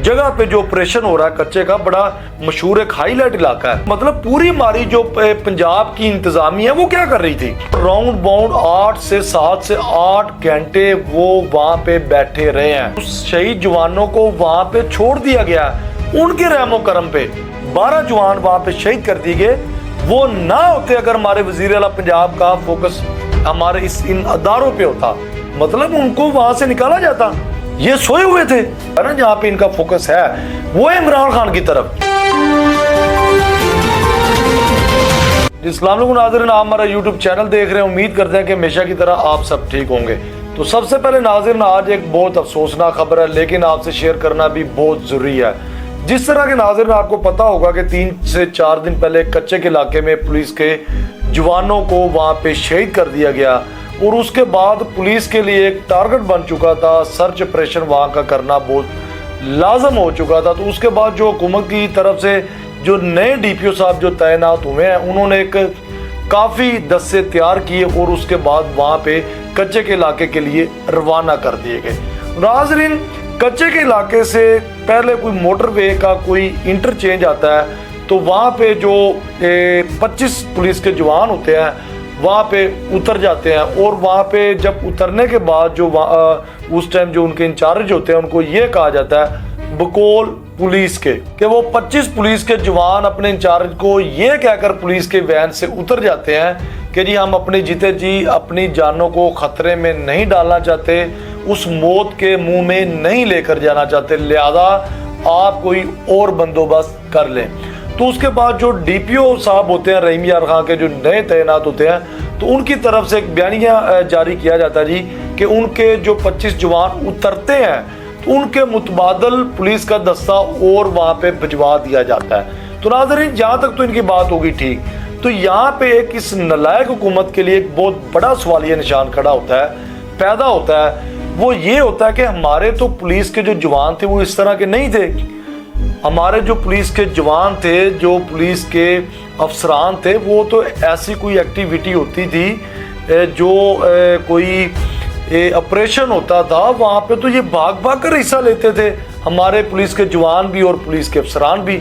जगह पे जो ऑपरेशन हो रहा है कच्चे का, बड़ा मशहूर एक हाईलाइट इलाका है। मतलब पूरी हमारी जो पंजाब की इंतजामिया है वो क्या कर रही थी, राउंड बाउंड 7 से 8 घंटे वो वहां पे बैठे रहे हैं। उस शहीद जवानों को वहां पे छोड़ दिया गया, उनके रहमो करम पे 12 जवान वहां पे शहीद कर दिए गए। वो ना होते अगर हमारे वजीर आला पंजाब का फोकस हमारे इन अदारों पे होता, मतलब उनको वहां से निकाला जाता। ये सोए हुए थे ना, जहां पे इनका फोकस है वो इमरान खान की तरफ। अस्सलाम नाज़रीन, आप हमारा यूट्यूब चैनल देख रहे हैं। उम्मीद करते हैं कि हमेशा की तरह आप सब ठीक होंगे। तो सबसे पहले नाज़रीन, आज एक बहुत अफसोसनाक खबर है, लेकिन आपसे शेयर करना भी बहुत जरूरी है। जिस तरह के नाज़रीन आपको पता होगा कि 3 से 4 दिन पहले कच्चे के इलाके में पुलिस के जवानों को वहां पे शहीद कर दिया गया, और उसके बाद पुलिस के लिए एक टारगेट बन चुका था, सर्च ऑपरेशन वहां का करना बहुत लाजम हो चुका था। तो उसके बाद जो हुकूमत की तरफ से जो नए डीपीओ साहब जो तैनात हुए हैं, उन्होंने एक काफ़ी दस्ते तैयार किए और उसके बाद वहां पे कच्चे के इलाके के लिए रवाना कर दिए गए। नाज़रीन, कच्चे के इलाके से पहले कोई मोटरवे का कोई इंटरचेंज आता है, तो वहाँ पे जो 25 पुलिस के जवान होते हैं वहाँ पे उतर जाते हैं, और वहाँ पे जब उतरने के बाद जो उस टाइम जो उनके इंचार्ज होते हैं उनको ये कहा जाता है बकौल पुलिस के कि वो 25 पुलिस के जवान अपने इंचार्ज को ये कहकर पुलिस के वैन से उतर जाते हैं कि जी हम अपनी जीते जी अपनी जानों को खतरे में नहीं डालना चाहते, उस मौत के मुंह में नहीं लेकर जाना चाहते, लिहाजा आप कोई और बंदोबस्त कर लें। तो उसके बाद जो डीपीओ साहब होते हैं रहीम यार खां के, जो नए तैनात होते हैं, तो उनकी तरफ से एक बयानिया जारी किया जाता है जी कि उनके जो 25 जवान उतरते हैं तो उनके मुतबादल पुलिस का दस्ता और वहाँ पे भिजवा दिया जाता है। तो नाज़रीन, जहाँ तक तो इनकी बात होगी ठीक, तो यहाँ पे एक इस नालायक हुकूमत के लिए एक बहुत बड़ा सवालिया निशान खड़ा होता है, पैदा होता है। वो ये होता है कि हमारे तो पुलिस के जो जवान थे वो इस तरह के नहीं थे। हमारे जो पुलिस के जवान थे, जो पुलिस के अफसरान थे, वो तो ऐसी कोई एक्टिविटी होती थी जो कोई ऑपरेशन होता था वहाँ पे, तो ये भाग भाग कर हिस्सा लेते थे हमारे पुलिस के जवान भी और पुलिस के अफसरान भी।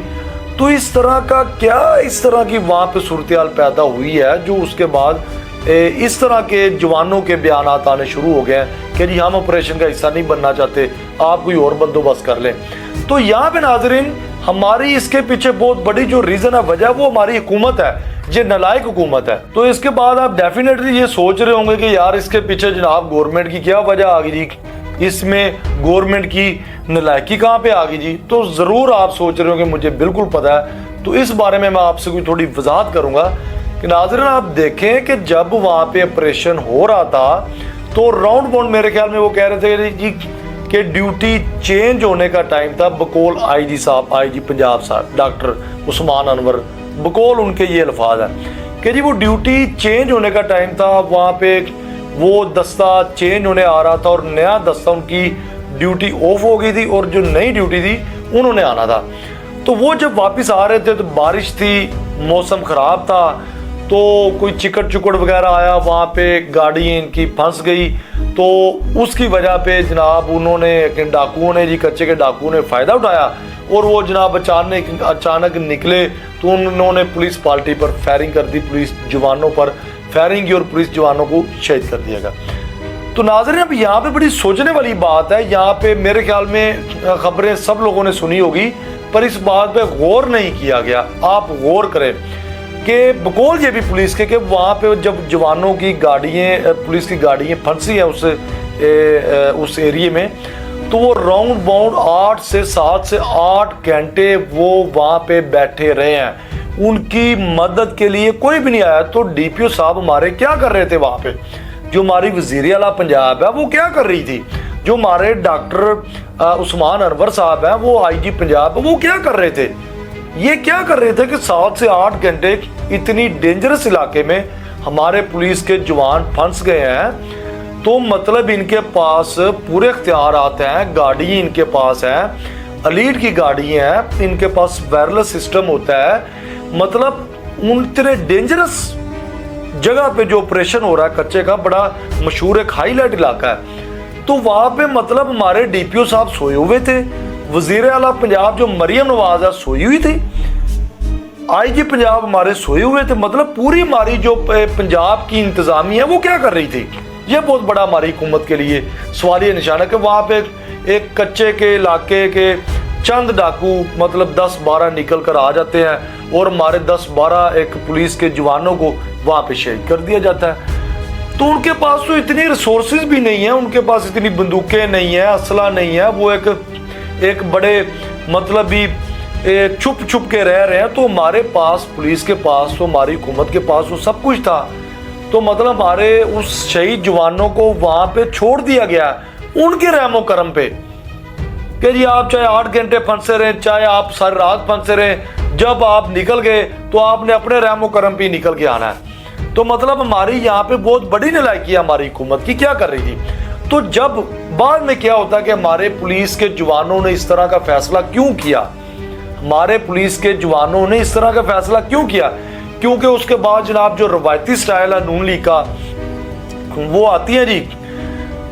तो इस तरह का क्या, इस तरह की वहाँ पे सूरत हाल पैदा हुई है, जो उसके बाद इस तरह के जवानों के बयान आने शुरू हो गए हैं कि जी हम ऑपरेशन का हिस्सा नहीं बनना चाहते, आप कोई और बंदोबस्त कर लें। तो यहाँ पे नाजरीन, हमारी इसके पीछे बहुत बड़ी जो रीजन है, वजह, वो हमारी हुकूमत है, ये नालायक हुकूमत है। तो इसके बाद आप डेफिनेटली ये सोच रहे होंगे कि यार इसके पीछे जनाब गवर्नमेंट की क्या वजह आ गई जी, इसमें गवर्नमेंट की नालायकी कहाँ पे आ गई जी। तो ज़रूर आप सोच रहे होंगे, मुझे बिल्कुल पता है। तो इस बारे में मैं आपसे कोई थोड़ी वजाहत करूँगा कि नाज़रीन आप देखें कि जब वहाँ पे ऑपरेशन हो रहा था तो राउंड बाउंड मेरे ख्याल में वो कह रहे थे जी कि ड्यूटी चेंज होने का टाइम था। बकौल आईजी साहब, आईजी पंजाब साहब डॉक्टर उस्मान अनवर, बकौल उनके ये अल्फाज है कि जी वो ड्यूटी चेंज होने का टाइम था। वहाँ पे वो दस्ता चेंज होने आ रहा था और नया दस्ता, उनकी ड्यूटी ऑफ हो गई थी और जो नई ड्यूटी थी उन्होंने आना था। तो वो जब वापस आ रहे थे तो बारिश थी, मौसम ख़राब था, तो कोई चिकड़ चुकड़ वगैरह आया, वहाँ पे गाड़ी इनकी फंस गई। तो उसकी वजह पे जनाब उन्होंने, डाकुओं ने जी, कच्चे के डाकुओं ने फ़ायदा उठाया और वो जनाब अचानक निकले, तो उन्होंने पुलिस पार्टी पर फायरिंग कर दी, पुलिस जवानों पर फायरिंग की और पुलिस जवानों को शहीद कर दिया गया। तो नाज़रीन, अब यहाँ पे बड़ी सोचने वाली बात है। यहाँ पे मेरे ख्याल में खबरें सब लोगों ने सुनी होगी, पर इस बात पे गौर नहीं किया गया। आप गौर करें कि बकौल ये भी पुलिस के कि वहाँ पे जब जवानों की गाड़ियाँ, पुलिस की गाड़ियाँ फंसी हैं उस एरिए में, तो वो राउंड बाउंड 7 से 8 घंटे वो वहाँ पे बैठे रहे हैं। उनकी मदद के लिए कोई भी नहीं आया। तो डीपीओ साहब हमारे क्या कर रहे थे वहाँ पे, जो हमारी वज़ीर आला पंजाब है वो क्या कर रही थी, जो हमारे डॉक्टर उस्मान अनवर साहब हैं, वो आईजी पंजाब, वो क्या कर रहे थे, ये क्या कर रहे थे कि 7 से 8 घंटे इतनी डेंजरस इलाके में हमारे पुलिस के जवान फंस गए हैं। तो मतलब इनके पास पूरे इख्तियार आते हैं, गाड़ी इनके पास है, एलीट की गाड़ी है, इनके पास वायरलेस सिस्टम होता है। मतलब उन इतने डेंजरस जगह पे जो ऑपरेशन हो रहा है कच्चे का, बड़ा मशहूर एक हाईलाइट इलाका है, तो वहाँ पे मतलब हमारे डीपीओ साहब सोए हुए थे, वजीर आला पंजाब जो मरियम नवाज है सोई हुई थी, आईजी पंजाब हमारे सोए हुए थे। मतलब पूरी हमारी जो पंजाब की इंतजामिया है वो क्या कर रही थी? ये बहुत बड़ा हमारी हुकूमत के लिए सवालिया निशान है कि वहाँ पे एक कच्चे के इलाके के चंद डाकू मतलब 10-12 निकल कर आ जाते हैं और हमारे 10-12 एक पुलिस के जवानों को वहाँ पे शहीद कर दिया जाता है। तो उनके पास तो इतनी रिसोर्सेज भी नहीं है, उनके पास इतनी बंदूकें नहीं है, असला नहीं है, वो एक बड़े मतलब भी छुप छुप के रह रहे हैं। तो हमारे पास पुलिस के पास तो हमारी हुकूमत के पास वो सब कुछ था। तो मतलब हमारे उस शहीद जवानों को वहाँ पे छोड़ दिया गया उनके रहमो करम पे कि जी आप चाहे 8 घंटे फंसे रहें, चाहे आप सारी रात फंसे रहें, जब आप निकल गए तो आपने अपने रहमो करम पे निकल के आना है। तो मतलब हमारी यहाँ पे बहुत बड़ी नालायकी है हमारी हुकूमत की, क्या कर रही थी। तो जब बाद में क्या होता कि हमारे पुलिस के जवानों ने इस तरह का फैसला क्यों किया, हमारे पुलिस के जवानों ने इस तरह का फैसला क्यों किया, क्योंकि उसके बाद जनाब जो रवायती स्टाइल है नून लीग का वो आती है जी।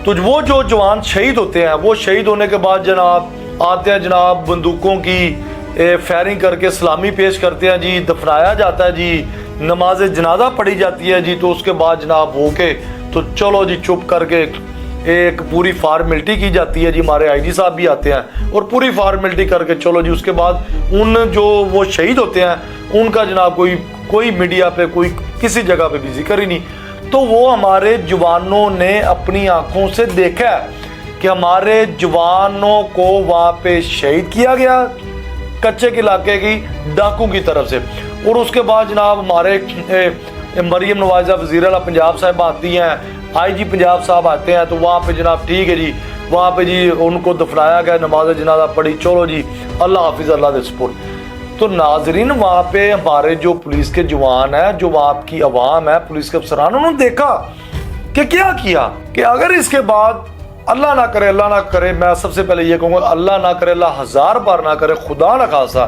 तो वो जो जवान शहीद होते हैं वो शहीद होने के बाद जनाब आते हैं, जनाब बंदूकों की फायरिंग करके सलामी पेश करते हैं जी, दफनाया जाता है जी, नमाज जनाजा पढ़ी जाती है जी। तो उसके बाद जनाब हो के तो चलो जी चुप करके एक पूरी फार्मेलिटी की जाती है जी, हमारे आईजी साहब भी आते हैं और पूरी फार्मेलिटी करके चलो जी। उसके बाद उन जो वो शहीद होते हैं उनका जनाब कोई मीडिया पे कोई किसी जगह पे भी जिक्र ही नहीं। तो वो हमारे जवानों ने अपनी आंखों से देखा कि हमारे जवानों को वहाँ पे शहीद किया गया कच्चे के इलाके की डाकू की तरफ से। और उसके बाद जनाब हमारे मरियम नवाज़ा वज़ीर आला पंजाब साहब आती हैं, आईजी पंजाब साहब आते हैं। तो वहाँ पे जनाब ठीक है जी, वहाँ पे जी उनको दफनाया गया, नमाज जनाजा पढ़ी, चलो जी अल्लाह हाफिज़ अल्लाह दे सुपुर्द। तो नाजरीन वहाँ पे हमारे जो पुलिस के जवान है, जो वहाँ की अवाम है, पुलिस के अफसरान, उन्होंने देखा कि क्या किया कि अगर इसके बाद अल्लाह ना करे, मैं सबसे पहले ये कहूँगा अल्लाह ना करे, अल्लाह 1000 बार ना करे, खुदा ना खासा,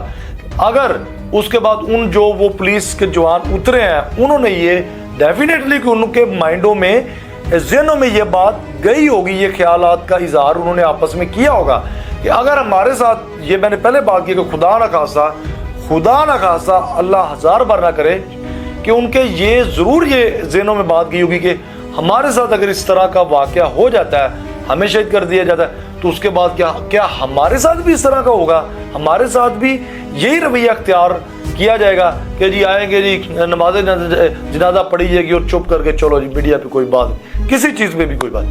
अगर उसके बाद उन जो वो पुलिस के जवान उतरे हैं उन्होंने ये डेफिनेटली कि उनके माइंडों में ज़हनों में ये बात गई होगी, ये ख्यालात का इजहार उन्होंने आपस में किया होगा कि अगर हमारे साथ ये मैंने पहले बात की कि खुदा ना खासा अल्लाह 1000 बार ना करे कि उनके ये ज़रूर ये ज़हनों में बात गई होगी कि हमारे साथ अगर इस तरह का वाक़या हो जाता है, हमें शहीद कर दिया जाता है, तो उसके बाद क्या हमारे साथ भी इस तरह का होगा, हमारे साथ भी यही रवैया अख्तियार किया जाएगा कि जी आएंगे जी नमाज जनाजा पढ़ी जाएगी और चुप करके चलो जी मीडिया पे कोई बात, किसी चीज़ पे भी कोई बात।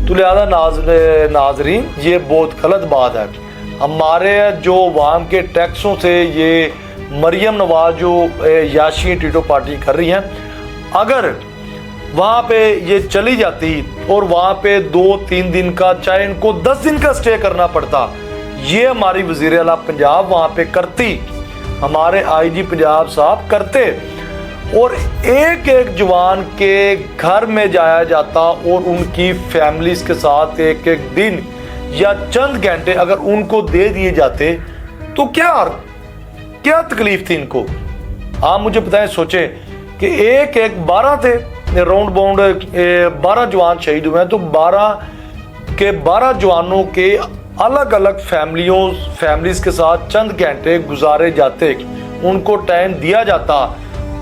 तो लिहाजा नाजरीन ये बहुत गलत बात है। हमारे जो वाम के टैक्सों से ये मरियम नवाज जो याशी टीटो पार्टी कर रही हैं, अगर वहाँ पे ये चली जाती और वहाँ पे 2-3 दिन का, चाहे इनको 10 दिन का स्टे करना पड़ता, ये हमारी वज़ीर आला पंजाब वहाँ पे करती, हमारे आईजी पंजाब साहब करते और एक एक जवान के घर में जाया जाता और उनकी फैमिलीज के साथ एक एक दिन या चंद घंटे अगर उनको दे दिए जाते तो क्या तकलीफ थी इनको। आप मुझे बताएं, सोचें कि एक 12 थे राउंड बाउंड 12 जवान शहीद हुए हैं, तो 12 जवानों के अलग अलग फैमिलीज के साथ चंद घंटे गुजारे जाते, उनको टाइम दिया जाता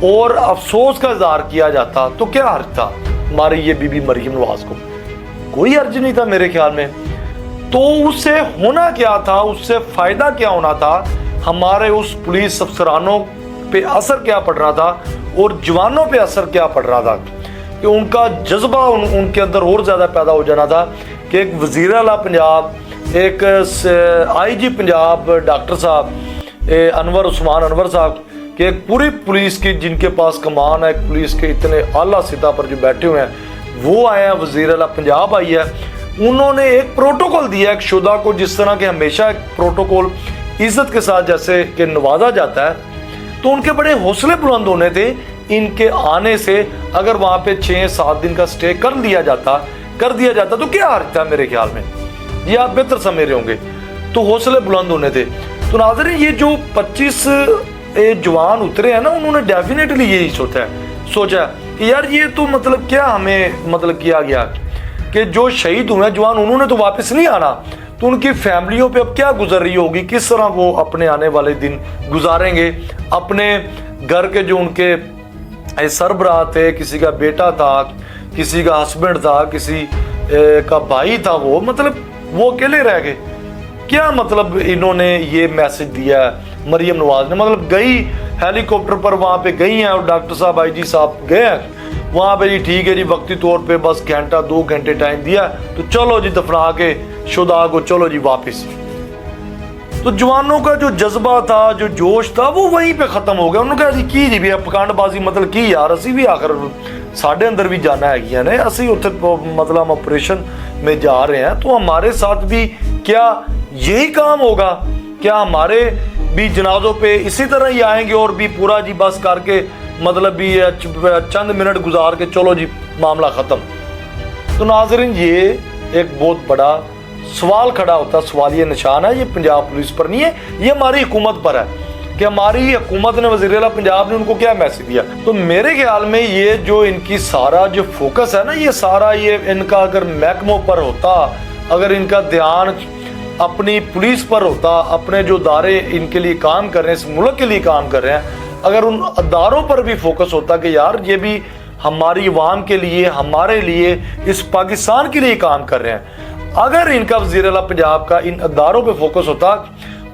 और अफसोस का इजहार किया जाता, तो क्या हर्ज था हमारी ये बीबी मरियम नवाज को? कोई हर्ज नहीं था मेरे ख्याल में। तो उससे होना क्या था, उससे फायदा क्या होना था, हमारे उस पुलिस अफसरानों पे असर क्या पड़ रहा था और जवानों पे असर क्या पड़ रहा था कि उनका जज्बा उनके अंदर और ज़्यादा पैदा हो जाना था कि एक वज़ीर आला पंजाब, एक आईजी पंजाब डॉक्टर साहब उस्मान अनवर साहब कि एक पूरी पुलिस की जिनके पास कमान है, एक पुलिस के इतने आला सतह पर जो बैठे हुए हैं वो आए हैं, वज़ीर आला पंजाब आई है, उन्होंने एक प्रोटोकॉल दिया एक शुदा को, जिस तरह के हमेशा एक प्रोटोकॉल इज्जत के साथ जैसे कि नवाजा जाता है। तो उनके बड़े हौसले बुलंद होने थे इनके आने से। अगर वहाँ पे 6-7 दिन का स्टे कर दिया जाता तो क्या हर्ज था मेरे ख्याल में, ये आप बेहतर समझ रहे होंगे। तो हौसले बुलंद होने थे। तो नाज़रीन ये जो 25 जवान उतरे हैं ना, उन्होंने डेफिनेटली यही सोचा कि यार ये तो मतलब क्या हमें मतलब किया गया कि जो शहीद हुए जवान उन्होंने तो वापस नहीं आना, तो उनकी फैमिलियों पे अब क्या गुजर रही होगी, किस तरह वो अपने आने वाले दिन गुजारेंगे। अपने घर के जो उनके सरबराह थे, किसी का बेटा था, किसी का हस्बैंड था, किसी का भाई था, वो मतलब वो अकेले रह गए। क्या मतलब इन्होंने ये मैसेज दिया है मरियम नवाज ने, मतलब गई हेलीकॉप्टर पर वहाँ पे गई हैं और डॉक्टर साहब आईजी साहब गए हैं वहाँ पे, जी ठीक है जी, वक्ती तौर पे बस घंटा 2 घंटे टाइम दिया तो चलो जी दफना के शुदा को चलो जी वापस। तो जवानों का जो जज्बा था, जो जोश था, वो वहीं पे खत्म हो गया। उन्होंने कहा जी की जी भी पकांडबाजी मतलब की यार, असी भी आखिर साढ़े अंदर भी जाना है ना, असी उत्थे मतलब हम ऑपरेशन में जा रहे हैं तो हमारे साथ भी क्या यही काम होगा? क्या हमारे भी जनाजों पे इसी तरह ही आएंगे और भी पूरा जी बस करके मतलब भी चंद मिनट गुजार के चलो जी मामला ख़त्म? तो नाज़रीन ये एक बहुत बड़ा सवाल खड़ा होता, सवालिया निशान है। ये पंजाब पुलिस पर नहीं है, ये हमारी हुकूमत पर है कि हमारी हुकूमत ने, वज़ीर आला पंजाब ने उनको क्या मैसेज दिया। तो मेरे ख्याल में ये जो इनकी सारा जो फोकस है ना, ये सारा ये इनका अगर महकमों पर होता, अगर इनका ध्यान अपनी पुलिस पर होता, अपने जो अदारे इनके लिए काम कर रहे हैं, इस मुल्क के लिए काम कर रहे हैं, अगर उन अदारों पर भी फोकस होता कि यार ये भी हमारी अवाम के लिए, हमारे लिए, इस पाकिस्तान के लिए काम कर रहे हैं, अगर इनका वज़ीर आला पंजाब का इन अदारों पे फोकस होता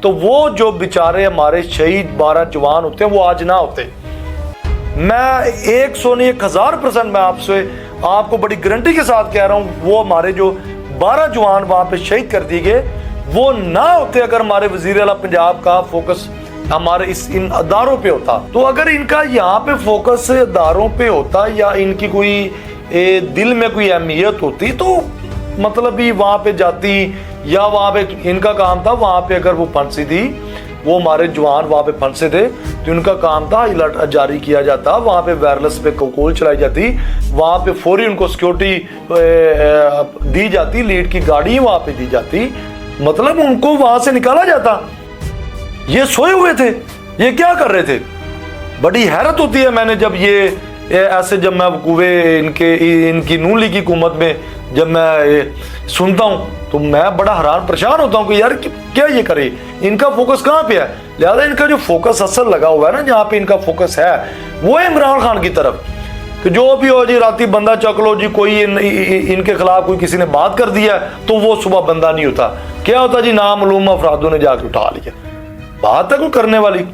तो वो जो बेचारे हमारे शहीद 12 जवान होते हैं वो आज ना होते। मैं 100 नहीं 1000% मैं आपको बड़ी गारंटी के साथ कह रहा हूँ, वो हमारे जो 12 जवान वहाँ पे शहीद कर दिए गए वो ना होते अगर हमारे वज़ीर आला पंजाब का फोकस हमारे इन अदारों पे होता। तो अगर इनका यहाँ पे फोकस अदारों पे होता या इनकी कोई दिल में कोई अहमियत होती तो मतलब भी वहाँ पे जाती, या वहाँ पे इनका काम था वहाँ पे अगर वो फंसी थी, वो हमारे जवान वहाँ पे फंसे थे तो इनका काम था अलर्ट जारी किया जाता, वहाँ पे वायरलेस पे कॉल चलाई जाती, वहाँ पे फौरी उनको सिक्योरिटी दी जाती, लीड की गाड़ी वहाँ पे दी जाती, मतलब उनको वहाँ से निकाला जाता। ये सोए हुए थे, ये क्या कर रहे थे? बड़ी हैरत होती है मैंने जब ये ऐसे जब मैं वकूवे इनकी नून लीग की हुकूमत में जब मैं सुनता हूँ तो मैं बड़ा हैरान परेशान होता हूँ कि यार क्या ये करे, इनका फोकस कहाँ पे है? लिहाजा इनका जो फोकस असल लगा हुआ है ना, जहाँ पे इनका फोकस है वो है इमरान खान की तरफ कि जो भी हो जी राती बंदा चक लो जी, कोई इनके खिलाफ कोई किसी ने बात कर दिया तो वो सुबह बंदा नहीं होता, क्या होता जी नामालूम अफरादों ने जाके उठा लिया, बात है कोई करने वाली।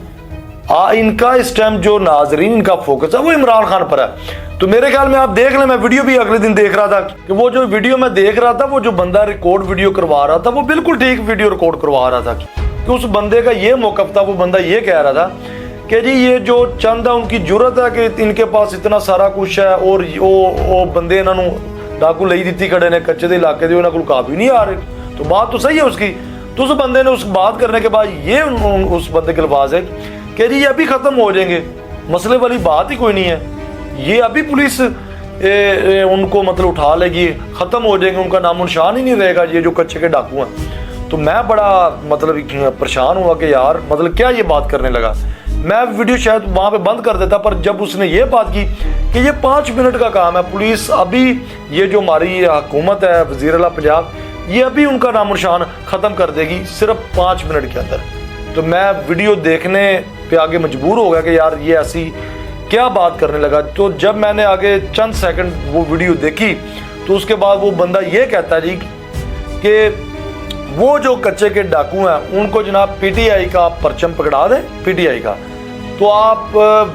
इनका इस टाइम जो नाजरीन इनका फोकस है वो इमरान खान पर है। तो मेरे ख्याल में आप देख लें, मैं वीडियो भी अगले दिन देख रहा था कि वो जो वीडियो मैं देख रहा था, वो जो बंदा रिकॉर्ड वीडियो करवा रहा था वो बिल्कुल ठीक वीडियो रिकॉर्ड करवा रहा था कि उस बंदे का ये मौकफ था, वो बंदा ये कह रहा था कि जी ये जो चंद है उनकी जरूरत है कि इनके पास इतना सारा कुछ है और वो बंदे इन्होंने डाकू ली दी खड़े ने कच्चे के इलाके के, उन्होंने काफी नहीं आ रहे। तो बात तो सही है उसकी। तो उस बंदे ने उस बात करने के बाद ये उस बंदे के अल्फाज है कि जी ये अभी खत्म हो जाएंगे, मसले वाली बात ही कोई नहीं है, ये अभी पुलिस उनको मतलब उठा लेगी, खत्म हो जाएंगे, उनका नामो निशान ही नहीं रहेगा ये जो कच्चे के डाकू हैं। तो मैं बड़ा मतलब परेशान हुआ कि यार मतलब क्या ये बात करने लगा। मैं वीडियो शायद वहाँ पे बंद कर देता, पर जब उसने ये बात की कि ये 5 मिनट का काम है, पुलिस अभी ये जो हमारी हुकूमत है वज़ीर आला पंजाब, ये अभी उनका नामो निशान ख़त्म कर देगी सिर्फ 5 मिनट के अंदर। तो मैं वीडियो देखने पे आगे मजबूर हो गया कि यार ये ऐसी क्या बात करने लगा। तो जब मैंने आगे चंद सेकंड वो वीडियो देखी तो उसके बाद वो बंदा ये कहता है जी कि वो जो कच्चे के डाकू हैं उनको जनाब पीटीआई का परचम पकड़ा दें, पीटीआई का, तो आप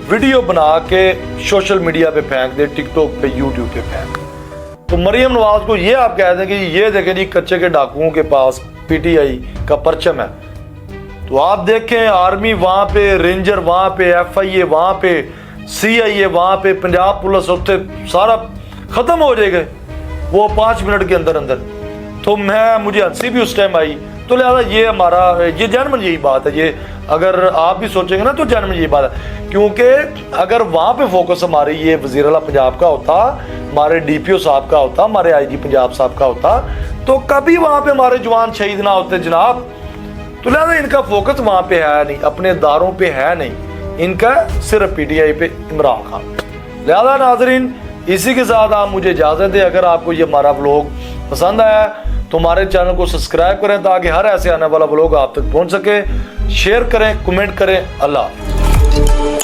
वीडियो बना के सोशल मीडिया पे फेंक दें, टिकटॉक पे, यूट्यूब पे फेंक। तो मरियम नवाज को ये आप कह दें कि ये देखें जी कच्चे के डाकुओं के पास पीटीआई का परचम है, तो आप देखें आर्मी वहाँ पे, रेंजर वहाँ पे, FIA वहाँ पे, CIA वहाँ पे, पंजाब पुलिस उत्थे सारा ख़त्म हो जाएगा वो 5 मिनट के अंदर अंदर। तो मुझे हंसी भी उस टाइम आई। तो लिहाजा ये हमारा ये जनमन यही बात है, ये अगर आप भी सोचेंगे ना तो जनमन यही बात है, क्योंकि अगर वहाँ पे फोकस हमारी ये वज़ीर आला पंजाब का होता, हमारे DPO साहब का होता, हमारे IG पंजाब साहब का होता, तो कभी वहाँ पे हमारे जवान शहीद ना होते जनाब। तो लिहाजा इनका फोकस वहाँ पे है नहीं, अपने दारों पे है नहीं, इनका सिर्फ PTI पे इमरान खान। लिहाजा नाजरीन इसी के साथ आप मुझे इजाज़त दें। अगर आपको ये हमारा व्लॉग पसंद आया तो हमारे चैनल को सब्सक्राइब करें ताकि हर ऐसे आने वाला ब्लॉग आप तक पहुंच सके। शेयर करें, कमेंट करें। अल्लाह हाफ़िज़।